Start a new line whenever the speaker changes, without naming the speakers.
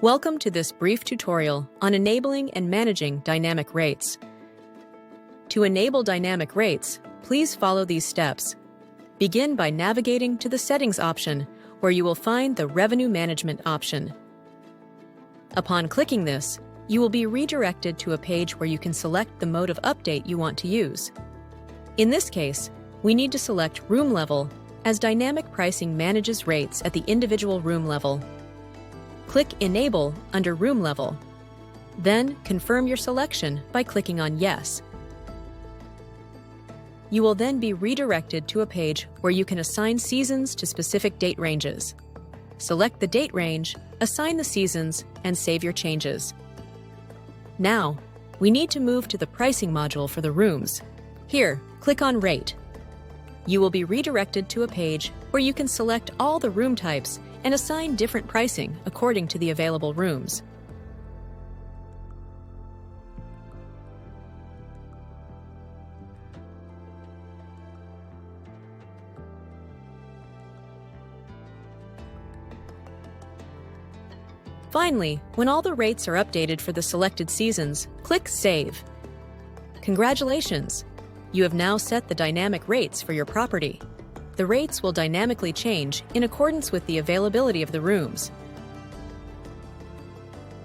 Welcome to this brief tutorial on enabling and managing dynamic rates. To enable dynamic rates, please follow these steps. Begin by navigating to the Settings option, where you will find the Revenue Management option. Upon clicking this, you will be redirected to a page where you can select the mode of update you want to use. In this case, we need to select Room Level, as dynamic pricing manages rates at the individual room level. Click Enable under Room Level. Then confirm your selection by clicking on Yes. You will then be redirected to a page where you can assign seasons to specific date ranges. Select the date range, assign the seasons, and save your changes. Now, we need to move to the pricing module for the rooms. Here, click on Rate. You will be redirected to a page where you can select all the room types and assign different pricing according to the available rooms. Finally, when all the rates are updated for the selected seasons, click Save. Congratulations! You have now set the dynamic rates for your property. The rates will dynamically change in accordance with the availability of the rooms.